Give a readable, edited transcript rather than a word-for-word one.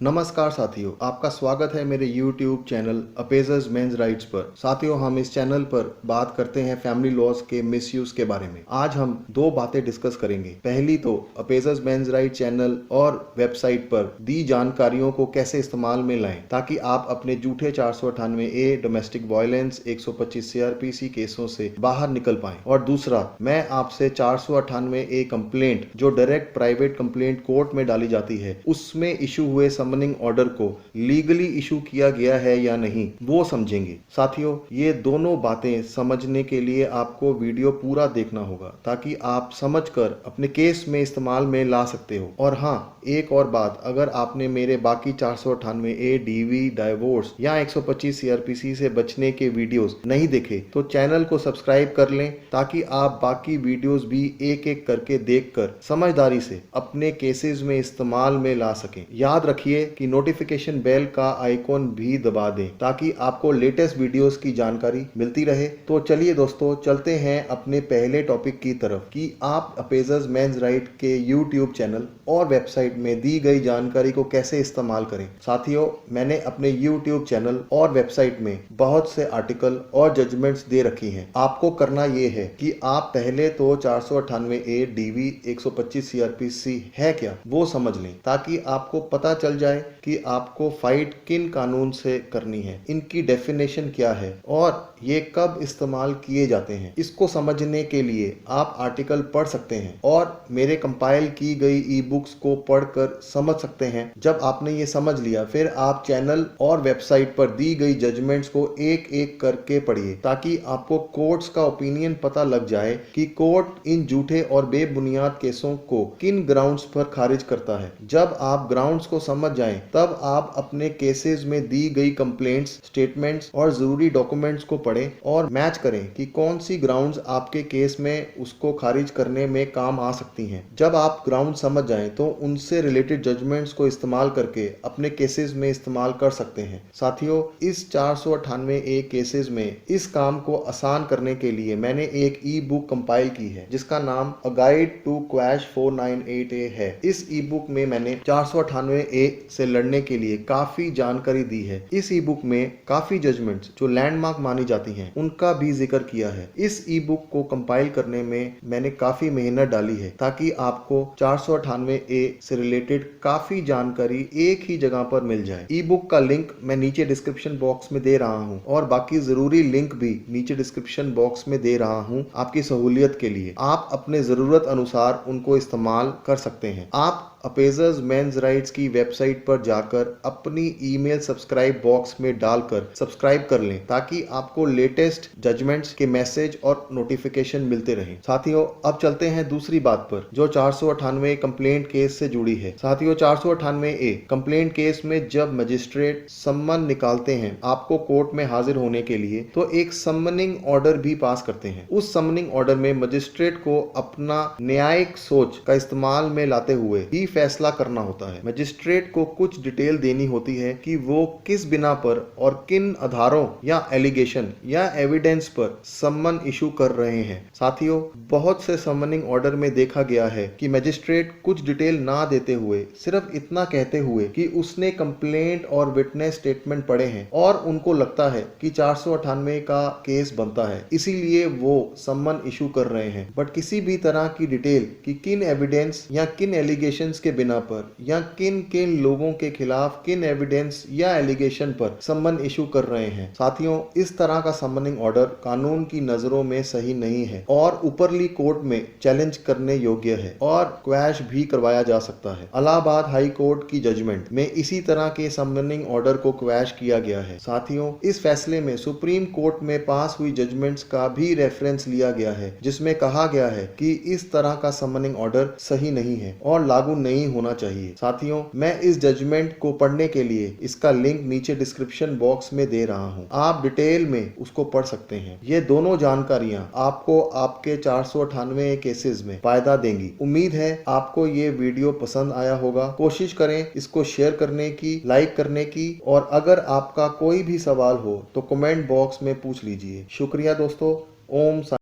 नमस्कार साथियों, आपका स्वागत है मेरे YouTube चैनल अपेजर्स मेंस राइट्स पर। साथियों, हम इस चैनल पर बात करते हैं फैमिली लॉज के मिसयूज के बारे में। आज हम दो बातें डिस्कस करेंगे। पहली तो अपेजर्स मेंस राइट्स चैनल और वेबसाइट पर दी जानकारियों को कैसे इस्तेमाल में लाएं ताकि आप अपने झूठे 498A डोमेस्टिक वायलेंस 125 CRPC केसों से बाहर निकल पाएं। और दूसरा, मैं आपसे 498A कंप्लेंट जो डायरेक्ट प्राइवेट कंप्लेंट कोर्ट में डाली जाती है उसमें इशू हुए समनिंग ऑर्डर को लीगली इशू किया गया है या नहीं वो समझेंगे। साथियों, ये दोनों बातें समझने के लिए आपको वीडियो पूरा देखना होगा ताकि आप समझकर अपने केस में इस्तेमाल में ला सकते हो। और हाँ, एक और बात, अगर आपने मेरे बाकी 498A डीवी डाइवोर्स या 125 CRPC से बचने के वीडियोस नहीं देखे तो चैनल को सब्सक्राइब कर लें ताकि आप बाकी वीडियोस भी एक एक करके देखकर समझदारी से अपने केसेस में इस्तेमाल में ला सकें। याद रखिए कि नोटिफिकेशन बेल का आइकॉन भी दबा दें ताकि आपको लेटेस्ट वीडियोस की जानकारी मिलती रहे। तो चलिए दोस्तों, चलते हैं अपने पहले टॉपिक की तरफ कि आप अपेजर्स मेंस राइट के यूट्यूब चैनल और वेबसाइट में दी गई जानकारी को कैसे इस्तेमाल करें। साथियों, मैंने अपने यूट्यूब चैनल और वेबसाइट में बहुत से आर्टिकल और जजमेंट्स दे रखी हैं। आपको करना यह है कि आप पहले तो 498A डीवी 125 CRPC है क्या वो समझ लें ताकि आपको पता चल जाए कि आपको फाइट किन कानून से करनी है, इनकी डेफिनेशन क्या है और ये कब इस्तेमाल किए जाते हैं। इसको समझने के लिए आप आर्टिकल पढ़ सकते हैं और मेरे कंपाइल की गई ई बुक्स को पढ़कर समझ सकते हैं। जब आपने ये समझ लिया फिर आप चैनल और वेबसाइट पर दी गई जजमेंट्स को एक एक करके पढ़िए ताकि आपको कोर्ट्स का ओपिनियन पता लग जाए कि कोर्ट इन झूठे और बेबुनियाद केसों को किन ग्राउंड्स पर खारिज करता है। जब आप ग्राउंड्स को समझ जाएं तब आप अपने केसेस में दी गई कंप्लेंट्स, स्टेटमेंट्स और जरूरी डॉक्यूमेंट्स को पढ़ें और मैच करें कि कौन सी ग्राउंड्स आपके केस में उसको खारिज करने में काम आ सकती हैं। जब आप ग्राउंड समझ जाएं तो उनसे रिलेटेड जजमेंट्स को इस्तेमाल करके अपने केसेस में इस्तेमाल कर सकते हैं। साथियों, इस 498A केसेस में इस काम को आसान करने के लिए मैंने एक ई बुक कंपाइल की है जिसका नाम a guide to quash 498A है। इस ई बुक में मैंने 498A से लड़ने के लिए काफी जानकारी दी है। इस ई बुक में काफी जजमेंट्स जो लैंडमार्क मानी जाती हैं उनका भी जिक्र किया है। इस ई बुक को कंपाइल करने में मैंने काफी मेहनत डाली है ताकि आपको 498A से रिलेटेड काफी जानकारी एक ही जगह पर मिल जाए। ई बुक का लिंक मैं नीचे डिस्क्रिप्शन बॉक्स में दे रहा हूं और बाकी जरूरी लिंक भी नीचे डिस्क्रिप्शन बॉक्स में दे रहा हूं आपकी सहूलियत के लिए। आप अपने जरूरत अनुसार उनको इस्तेमाल कर सकते हैं। आप अपेजर्स मेंस राइट्स की वेबसाइट पर जाकर अपनी ईमेल सब्सक्राइब बॉक्स में डालकर सब्सक्राइब कर लें ताकि आपको लेटेस्ट जजमेंट्स के मैसेज और नोटिफिकेशन मिलते रहें। साथियों, अब चलते हैं दूसरी बात पर जो 498 कंप्लेंट केस से जुड़ी है। साथियों, 498A कंप्लेंट केस में जब मजिस्ट्रेट सम्मन निकालते हैं आपको कोर्ट में हाजिर होने के लिए तो एक सम्मनिंग ऑर्डर भी पास करते हैं। उस सम्मनिंग ऑर्डर में मजिस्ट्रेट को अपना न्यायिक सोच का इस्तेमाल में लाते हुए ही फैसला करना होता है। मजिस्ट्रेट को कुछ डिटेल देनी होती है कि वो किस बिना पर और किन आधारों या एलिगेशन या एविडेंस पर सम्मन इशू कर रहे हैं। साथियों, बहुत से सम्मनिंग ऑर्डर में देखा गया है कि मजिस्ट्रेट कुछ डिटेल ना देते हुए सिर्फ इतना कहते हुए कि उसने कंप्लेंट और विटनेस स्टेटमेंट पढ़े हैं और उनको लगता है कि 498 का केस बनता है, इसीलिए वो सम्मन इशू कर रहे हैं। बट किसी भी तरह की डिटेल कि किन एविडेंस या किन एलिगेशन के बिना पर या किन किन लोगों के खिलाफ किन एविडेंस या एलिगेशन पर सम्मन इशू कर रहे हैं। साथियों, इस तरह का सम्मनिंग ऑर्डर कानून की नजरों में सही नहीं है और ऊपरली कोर्ट में चैलेंज करने योग्य है और क्वैश भी करवाया जा सकता है। इलाहाबाद हाई कोर्ट की जजमेंट में इसी तरह के सम्मनिंग ऑर्डर को क्वैश किया गया है। साथियों, इस फैसले में सुप्रीम कोर्ट में पास हुई जजमेंट्स का भी रेफरेंस लिया गया है जिसमें कहा गया है कि इस तरह का सम्मनिंग ऑर्डर सही नहीं है और लागू नहीं होना चाहिए। साथियों, मैं इस जजमेंट को पढ़ने के लिए इसका लिंक नीचे डिस्क्रिप्शन बॉक्स में दे रहा हूं। आप डिटेल में उसको पढ़ सकते हैं। ये दोनों जानकारियां आपको आपके 498 केसेस में फायदा देंगी। उम्मीद है आपको ये वीडियो पसंद आया होगा। कोशिश करें इसको शेयर करने की, लाइक करने की और अगर आपका कोई भी सवाल हो तो कमेंट बॉक्स में पूछ लीजिए। शुक्रिया दोस्तों। ओम शांति।